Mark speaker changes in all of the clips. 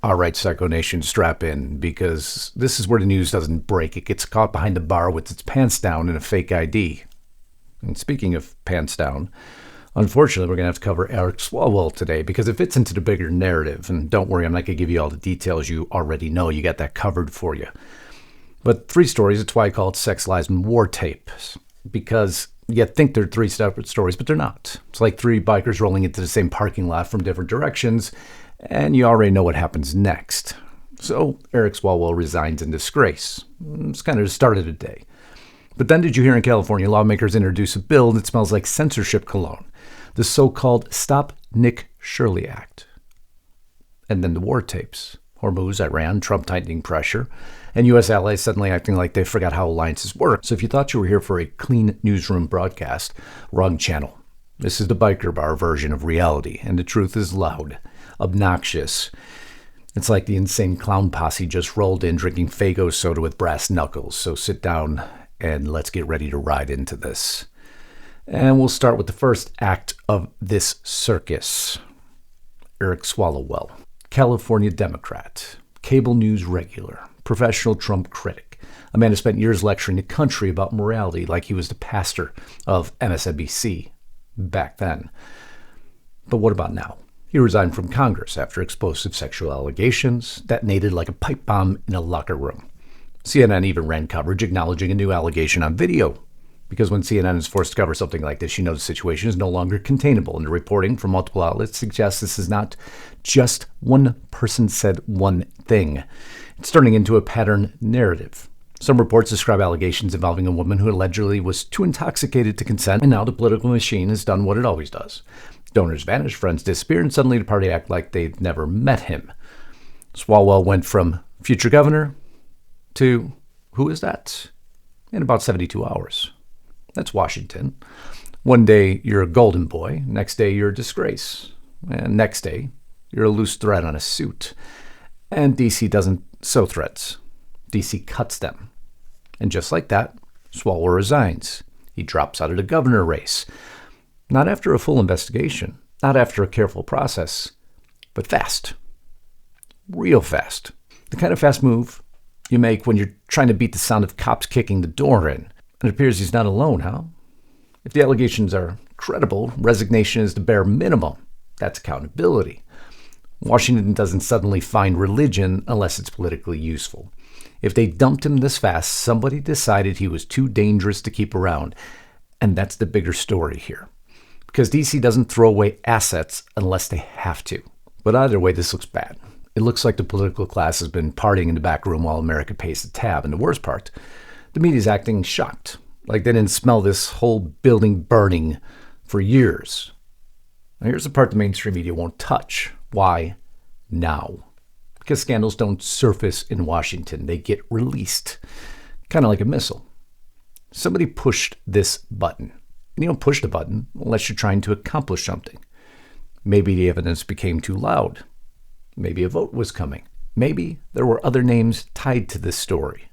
Speaker 1: All right, Psycho Nation, strap in, because this is where the news doesn't break. It gets caught behind the bar with its pants down and a fake ID. And speaking of pants down, unfortunately, we're going to have to cover Eric Swalwell today because it fits into the bigger narrative. And don't worry, I'm not going to give you all the details you already know. You got that covered for you. But 3 stories, that's why I call it Sex, Lies, and War Tapes. Because you think they're 3 separate stories, but they're not. It's like 3 bikers rolling into the same parking lot from different directions, and you already know what happens next. So Eric Swalwell resigns in disgrace. It's kind of the start of the day. But then did you hear in California, lawmakers introduce a bill that smells like censorship cologne, the so-called Stop Nick Shirley Act. And then the war tapes. Hormuz, Iran, Trump tightening pressure, and U.S. allies suddenly acting like they forgot how alliances work. So if you thought you were here for a clean newsroom broadcast, wrong channel. This is the biker bar version of reality, and the truth is loud, obnoxious. It's like the insane clown posse just rolled in drinking Faygo soda with brass knuckles. So sit down and let's get ready to ride into this. And we'll start with the first act of this circus. Eric Swalwell, California Democrat, cable news regular, professional Trump critic, a man who spent years lecturing the country about morality like he was the pastor of MSNBC back then. But what about now? He resigned from Congress after explosive sexual allegations detonated like a pipe bomb in a locker room. CNN even ran coverage acknowledging a new allegation on video. Because when CNN is forced to cover something like this, you know the situation is no longer containable. And the reporting from multiple outlets suggests this is not just one person said one thing. It's turning into a pattern narrative. Some reports describe allegations involving a woman who allegedly was too intoxicated to consent, and now the political machine has done what it always does. Donors vanish, friends disappear, and suddenly the party act like they've never met him. Swalwell went from future governor to who is that? In about 72 hours. That's Washington. One day you're a golden boy, next day you're a disgrace, and next day you're a loose thread on a suit. And DC doesn't sow threads. DC cuts them. And just like that, Swalwell resigns. He drops out of the governor race. Not after a full investigation, not after a careful process, but fast. Real fast. The kind of fast move you make when you're trying to beat the sound of cops kicking the door in. And it appears he's not alone, huh? If the allegations are credible, resignation is the bare minimum. That's accountability. Washington doesn't suddenly find religion unless it's politically useful. If they dumped him this fast, somebody decided he was too dangerous to keep around. And that's the bigger story here. Because DC doesn't throw away assets unless they have to. But either way, this looks bad. It looks like the political class has been partying in the back room while America pays the tab. And the worst part, the media's acting shocked. Like they didn't smell this whole building burning for years. Now here's the part the mainstream media won't touch. Why now? Because scandals don't surface in Washington. They get released. Kind of like a missile. Somebody pushed this button. And you don't push the button unless you're trying to accomplish something. Maybe the evidence became too loud. Maybe a vote was coming. Maybe there were other names tied to this story.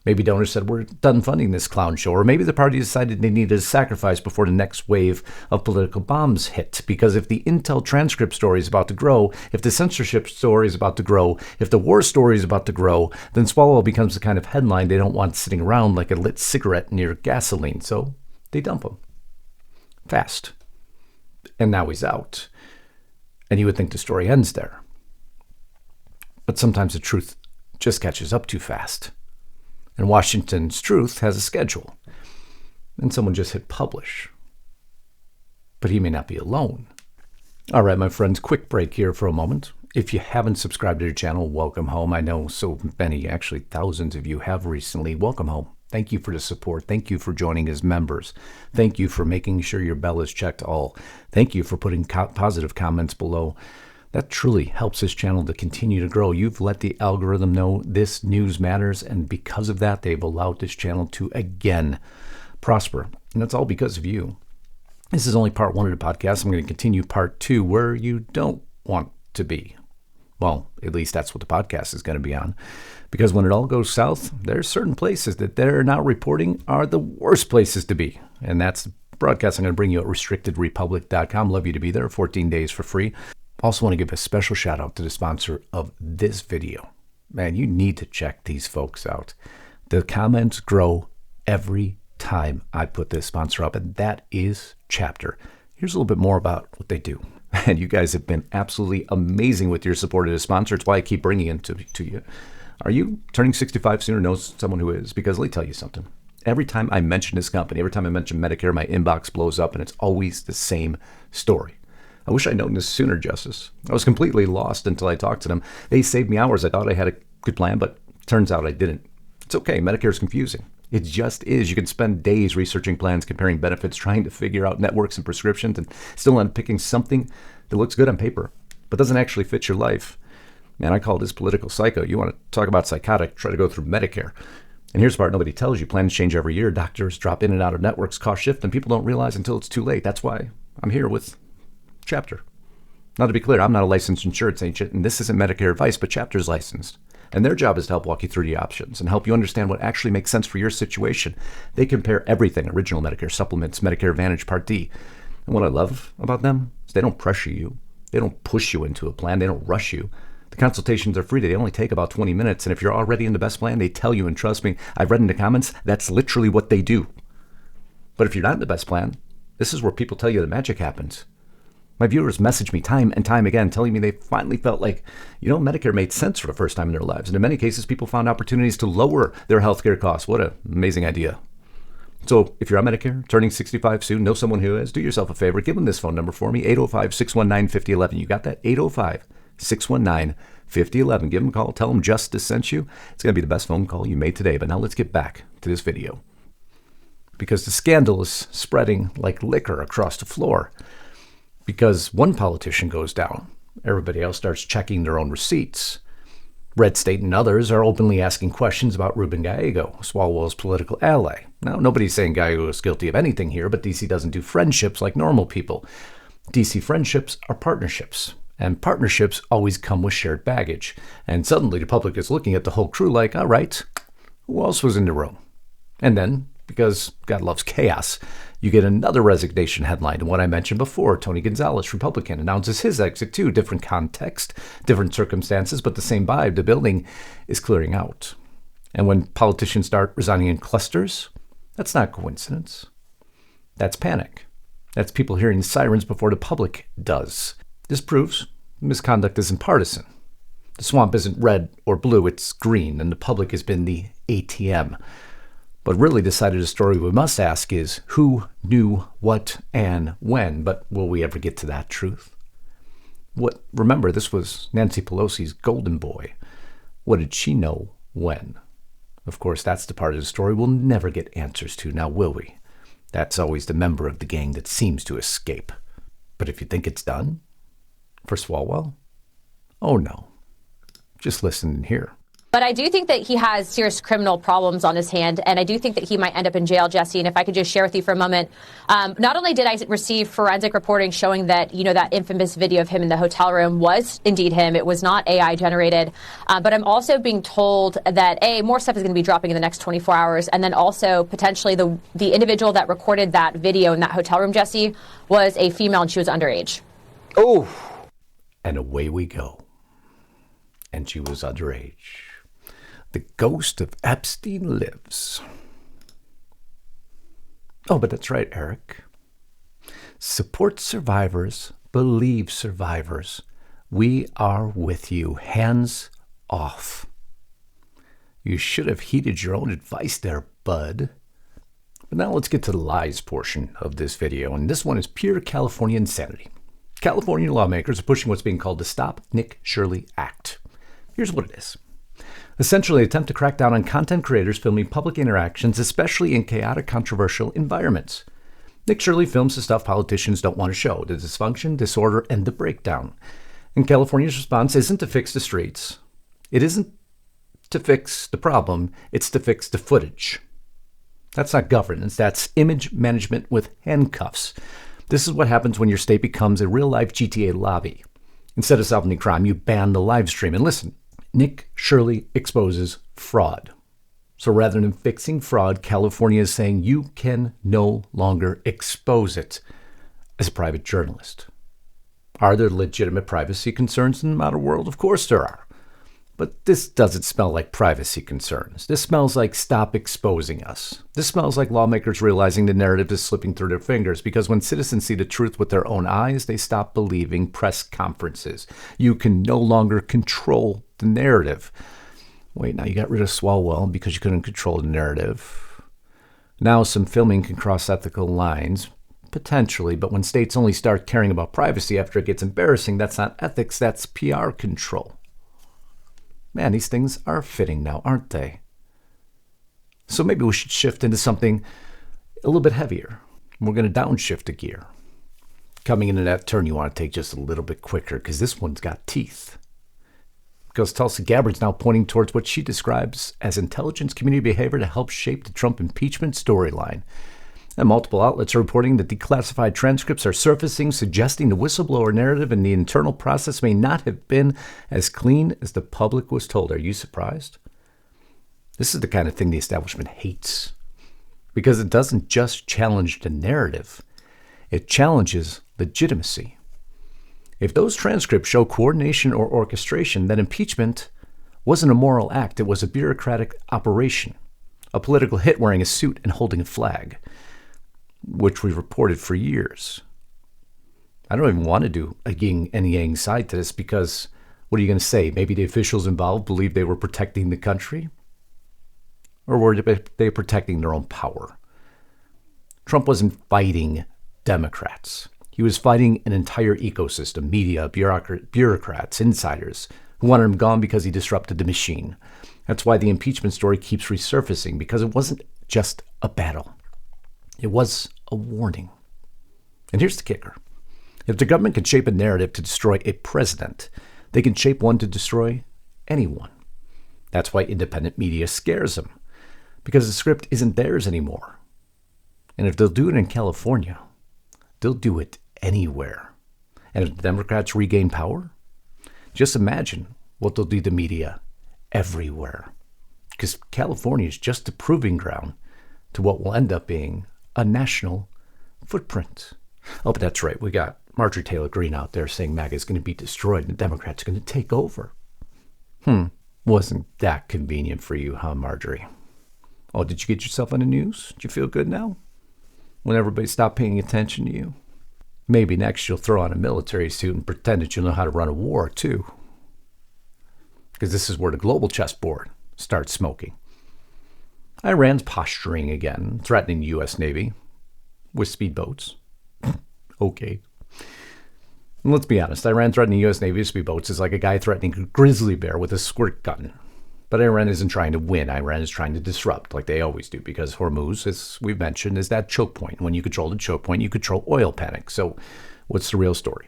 Speaker 1: Maybe donors said, we're done funding this clown show. Or maybe the party decided they needed a sacrifice before the next wave of political bombs hit. Because if the Intel transcript story is about to grow, if the censorship story is about to grow, if the war story is about to grow, then Swalwell becomes the kind of headline they don't want sitting around like a lit cigarette near gasoline. So they dump him. Fast. And now he's out. And you would think the story ends there. But sometimes the truth just catches up too fast. And Washington's truth has a schedule. And someone just hit publish. But he may not be alone. All right, my friends, quick break here for a moment. If you haven't subscribed to the channel, welcome home. I know so many, actually thousands of you have recently. Welcome home. Thank you for the support. Thank you for joining as members. Thank you for making sure your bell is checked all. Thank you for putting positive comments below. That truly helps this channel to continue to grow. You've let the algorithm know this news matters, and because of that, they've allowed this channel to again prosper. And that's all because of you. This is only part 1 of the podcast. I'm going to continue part 2 where you don't want to be. Well, at least that's what the podcast is going to be on. Because when it all goes south, there's certain places that they're now reporting are the worst places to be. And that's the broadcast I'm going to bring you at restrictedrepublic.com. Love you to be there. 14 days for free. Also want to give a special shout out to the sponsor of this video. Man, you need to check these folks out. The comments grow every time I put this sponsor up, and that is Chapter. Here's a little bit more about what they do. And you guys have been absolutely amazing with your support of this sponsor. It's why I keep bringing it to you. Are you turning 65 soon or know someone who is? Because let me tell you something. Every time I mention this company, every time I mention Medicare, my inbox blows up, and it's always the same story. I wish I'd known this sooner, Justice. I was completely lost until I talked to them. They saved me hours. I thought I had a good plan, but turns out I didn't. It's okay. Medicare is confusing. It just is. You can spend days researching plans, comparing benefits, trying to figure out networks and prescriptions, and still end up picking something that looks good on paper, but doesn't actually fit your life. Man, I call this political psycho. You want to talk about psychotic, try to go through Medicare. And here's the part nobody tells you. Plans change every year. Doctors drop in and out of networks, cost shift, and people don't realize until it's too late. That's why I'm here with Chapter. Now, to be clear, I'm not a licensed insurance agent, and this isn't Medicare advice, but Chapter's licensed. And their job is to help walk you through the options and help you understand what actually makes sense for your situation. They compare everything, original Medicare, supplements, Medicare Advantage, Part D. And what I love about them is they don't pressure you. They don't push you into a plan. They don't rush you. The consultations are free. They only take about 20 minutes. And if you're already in the best plan, they tell you, and trust me, I've read in the comments, that's literally what they do. But if you're not in the best plan, this is where people tell you the magic happens. My viewers message me time and time again telling me they finally felt like, Medicare made sense for the first time in their lives. And in many cases, people found opportunities to lower their healthcare costs. What an amazing idea. So if you're on Medicare, turning 65 soon, know someone who is, do yourself a favor. Give them this phone number for me, 805-619-5011. You got that? 805-619-5011. Give them a call. Tell them Justus sent you. It's going to be the best phone call you made today. But now let's get back to this video. Because the scandal is spreading like liquor across the floor. Because one politician goes down, everybody else starts checking their own receipts. Red State and others are openly asking questions about Ruben Gallego, Swalwell's political ally. Now, nobody's saying Gallego is guilty of anything here, but DC doesn't do friendships like normal people. DC friendships are partnerships, and partnerships always come with shared baggage. And suddenly the public is looking at the whole crew like, all right, who else was in the room? And then, because God loves chaos, you get another resignation headline. And what I mentioned before, Tony Gonzales, Republican, announces his exit too. Different context, different circumstances, but the same vibe. The building is clearing out. And when politicians start resigning in clusters, that's not coincidence. That's panic. That's people hearing sirens before the public does. This proves misconduct isn't partisan. The swamp isn't red or blue, it's green, and the public has been the ATM. But really decided a story we must ask is who knew what and when, but will we ever get to that truth? Remember, this was Nancy Pelosi's golden boy. What did she know when? Of course, that's the part of the story we'll never get answers to, now will we? That's always the member of the gang that seems to escape. But if you think it's done for Swalwell, oh no. Just listen and hear.
Speaker 2: But I do think that he has serious criminal problems on his hand, and I do think that he might end up in jail, Jesse. And if I could just share with you for a moment, not only did I receive forensic reporting showing that, that infamous video of him in the hotel room was indeed him. It was not AI generated. But I'm also being told that, more stuff is going to be dropping in the next 24 hours. And then also potentially the individual that recorded that video in that hotel room, Jesse, was a female and she was underage.
Speaker 1: Oh, and away we go. And she was underage. The ghost of Epstein lives. Oh, but that's right, Eric. Support survivors, believe survivors. We are with you. Hands off. You should have heeded your own advice there, bud. But now let's get to the lies portion of this video, and this one is pure California insanity. California lawmakers are pushing what's being called the Stop Nick Shirley Act. Here's what it is. Essentially, an attempt to crack down on content creators filming public interactions, especially in chaotic, controversial environments. Nick Shirley films the stuff politicians don't want to show, the dysfunction, disorder, and the breakdown. And California's response isn't to fix the streets. It isn't to fix the problem. It's to fix the footage. That's not governance. That's image management with handcuffs. This is what happens when your state becomes a real-life GTA lobby. Instead of solving the crime, you ban the live stream. And listen, Nick Shirley exposes fraud. So rather than fixing fraud, California is saying you can no longer expose it as a private journalist. Are there legitimate privacy concerns in the modern world? Of course there are. But this doesn't smell like privacy concerns. This smells like stop exposing us. This smells like lawmakers realizing the narrative is slipping through their fingers, because when citizens see the truth with their own eyes, they stop believing press conferences. You can no longer control the narrative. Wait, now you got rid of Swalwell because you couldn't control the narrative. Now some filming can cross ethical lines, potentially, but when states only start caring about privacy after it gets embarrassing, that's not ethics, that's PR control. Man, these things are fitting now, aren't they? So maybe we should shift into something a little bit heavier. We're going to downshift a gear. Coming into that turn, you want to take just a little bit quicker, because this one's got teeth. Because Tulsi Gabbard's now pointing towards what she describes as intelligence community behavior to help shape the Trump impeachment storyline. And multiple outlets are reporting that declassified transcripts are surfacing, suggesting the whistleblower narrative and the internal process may not have been as clean as the public was told. Are you surprised? This is the kind of thing the establishment hates, because it doesn't just challenge the narrative, it challenges legitimacy. If those transcripts show coordination or orchestration, then impeachment wasn't a moral act, it was a bureaucratic operation, a political hit wearing a suit and holding a flag, which we've reported for years. I don't even want to do a yin and yang side to this, because what are you going to say? Maybe the officials involved believed they were protecting the country? Or were they protecting their own power? Trump wasn't fighting Democrats. He was fighting an entire ecosystem, media, bureaucrats, insiders, who wanted him gone because he disrupted the machine. That's why the impeachment story keeps resurfacing, because it wasn't just a battle. It was a warning. And here's the kicker. If the government can shape a narrative to destroy a president, they can shape one to destroy anyone. That's why independent media scares them, because the script isn't theirs anymore. And if they'll do it in California, they'll do it anywhere. And if the Democrats regain power, just imagine what they'll do to media everywhere. Because California is just a proving ground to what will end up being a national footprint. Oh, but that's right. We got Marjorie Taylor Greene out there saying MAGA is going to be destroyed and the Democrats are going to take over. Wasn't that convenient for you, huh, Marjorie? Oh, did you get yourself on the news? Do you feel good now? When everybody stopped paying attention to you? Maybe next you'll throw on a military suit and pretend that you'll know how to run a war, too. Because this is where the global chessboard starts smoking. Iran's posturing again, threatening the U.S. Navy with speedboats. Okay. And let's be honest, Iran threatening the U.S. Navy with speedboats is like a guy threatening a grizzly bear with a squirt gun. But Iran isn't trying to win. Iran is trying to disrupt, like they always do, because Hormuz, as we've mentioned, is that choke point. When you control the choke point, you control oil panic. So what's the real story?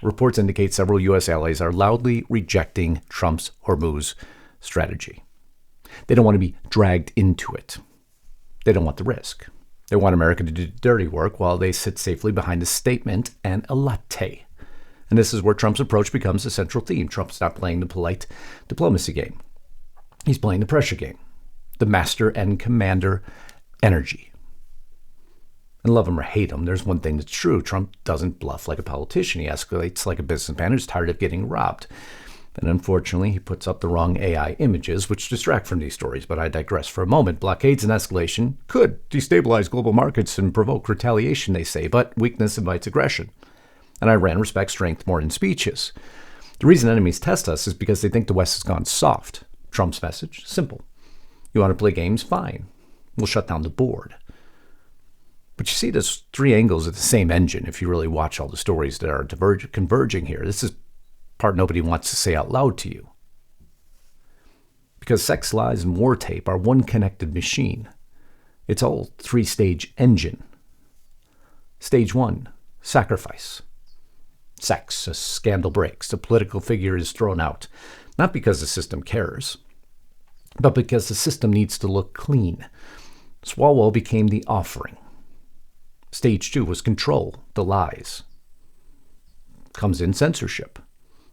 Speaker 1: Reports indicate several U.S. allies are loudly rejecting Trump's Hormuz strategy. They don't want to be dragged into it. They don't want the risk. They want America to do the dirty work while they sit safely behind a statement and a latte. And this is where Trump's approach becomes a central theme. Trump's not playing the polite diplomacy game. He's playing the pressure game, the master and commander energy. And love him or hate him, there's one thing that's true. Trump doesn't bluff like a politician. He escalates like a businessman who's tired of getting robbed. And unfortunately, he puts up the wrong AI images, which distract from these stories. But I digress for a moment. Blockades and escalation could destabilize global markets and provoke retaliation, they say, but weakness invites aggression. And Iran respects strength more than speeches. The reason enemies test us is because they think the West has gone soft. Trump's message, simple. You want to play games? Fine. We'll shut down the board. But you see, there's three angles of the same engine if you really watch all the stories that are converging here. This is part nobody wants to say out loud to you. Because sex, lies, and war tape are one connected machine. It's all three-stage engine. Stage one, sacrifice. Sex, a scandal breaks, a political figure is thrown out. Not because the system cares, but because the system needs to look clean. Swalwell became the offering. Stage two was control, the lies. Comes in censorship.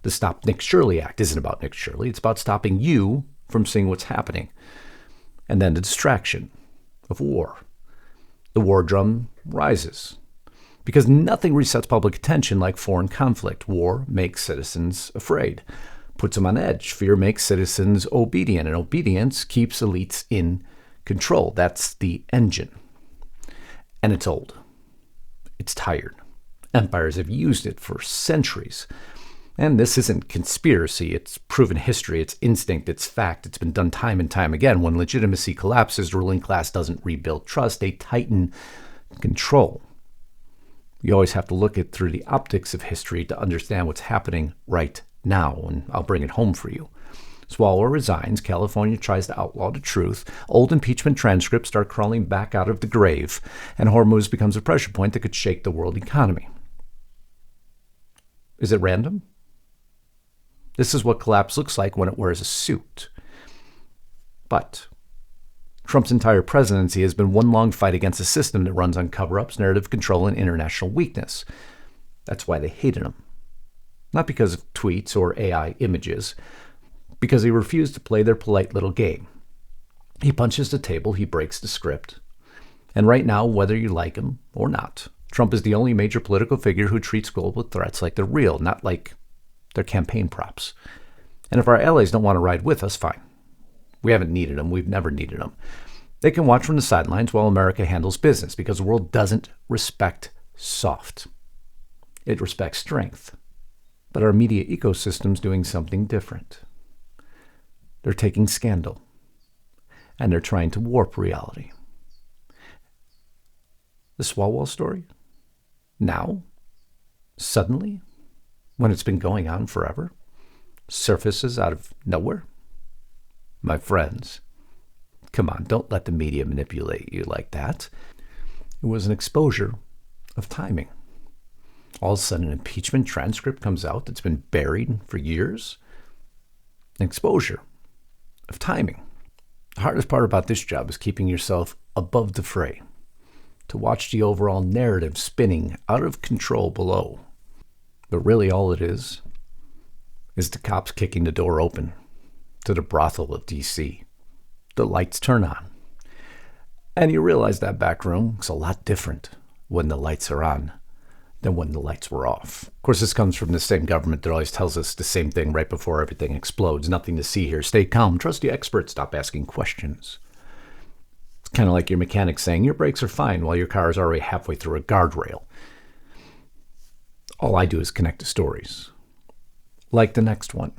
Speaker 1: The Stop Nick Shirley Act isn't about Nick Shirley. It's about stopping you from seeing what's happening. And then the distraction of war. The war drum rises. Because nothing resets public attention like foreign conflict. War makes citizens afraid, puts them on edge. Fear makes citizens obedient, and obedience keeps elites in control. That's the engine. And it's old. It's tired. Empires have used it for centuries. And this isn't conspiracy. It's proven history. It's instinct. It's fact. It's been done time and time again. When legitimacy collapses, the ruling class doesn't rebuild trust. They tighten control. You always have to look at through the optics of history to understand what's happening right now, and I'll bring it home for you. Swalwell resigns. California tries to outlaw the truth. Old impeachment transcripts start crawling back out of the grave, and Hormuz becomes a pressure point that could shake the world economy. Is it random? This is what collapse looks like when it wears a suit. But Trump's entire presidency has been one long fight against a system that runs on cover-ups, narrative control, and international weakness. That's why they hated him. Not because of tweets or AI images, because he refused to play their polite little game. He punches the table, he breaks the script. And right now, whether you like him or not, Trump is the only major political figure who treats global threats like they're real, not like they're campaign props. And if our allies don't want to ride with us, fine. We haven't needed them. We've never needed them. They can watch from the sidelines while America handles business, because the world doesn't respect soft. It respects strength. But our media ecosystem's doing something different. They're taking scandal, and they're trying to warp reality. The Swalwell story? Now? Suddenly? When it's been going on forever? Surfaces out of nowhere? My friends, come on, don't let the media manipulate you like that. It was an exposure of timing. All of a sudden, an impeachment transcript comes out that's been buried for years. An exposure of timing. The hardest part about this job is keeping yourself above the fray, to watch the overall narrative spinning out of control below. But really all it is the cops kicking the door open to the brothel of D.C. The lights turn on. And you realize that Backroom is a lot different when the lights are on than when the lights were off. Of course, this comes from the same government that always tells us the same thing right before everything explodes. Nothing to see here. Stay calm. Trust the experts. Stop asking questions. It's kind of like your mechanic saying your brakes are fine while your car is already halfway through a guardrail. All I do is connect the stories. Like the next one.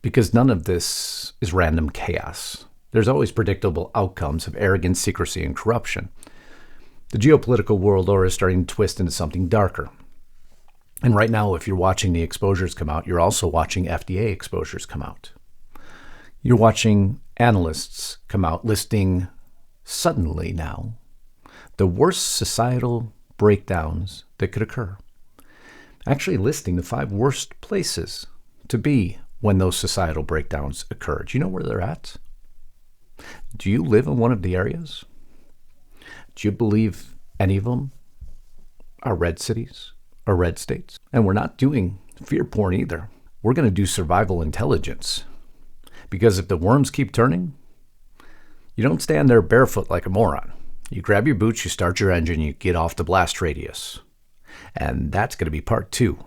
Speaker 1: Because none of this is random chaos. There's always predictable outcomes of arrogance, secrecy, and corruption. The geopolitical world order is starting to twist into something darker. And right now, if you're watching the exposures come out, you're also watching FDA exposures come out. You're watching analysts come out listing suddenly now the worst societal breakdowns that could occur. Actually listing the 5 worst places to be when those societal breakdowns occur. Do you know where they're at? Do you live in one of the areas? Do you believe any of them are red cities or red states? And we're not doing fear porn either. We're going to do survival intelligence. Because if the worms keep turning, you don't stand there barefoot like a moron. You grab your boots, you start your engine, you get off the blast radius. And that's going to be part 2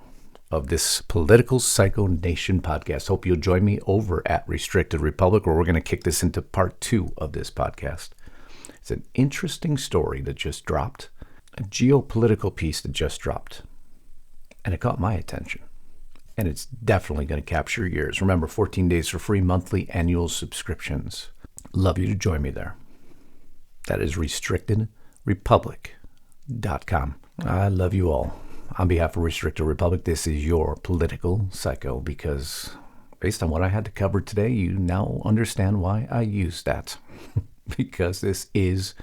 Speaker 1: of this Political Psycho Nation podcast. Hope you'll join me over at Restricted Republic, where we're going to kick this into part 2 of this podcast. It's an interesting story that just dropped, a geopolitical piece that just dropped, and it caught my attention. And it's definitely going to capture your ears. Remember, 14 days for free monthly annual subscriptions. Love you to join me there. That is restrictedrepublic.com. I love you all. On behalf of Restricted Republic, this is your political psycho, because based on what I had to cover today, you now understand why I use that. Because this is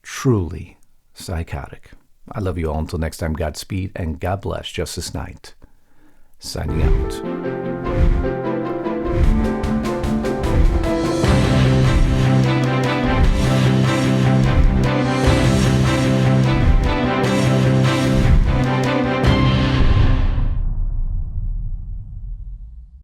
Speaker 1: truly psychotic. I love you all. Until next time, Godspeed and God bless. Justus Knight, signing out.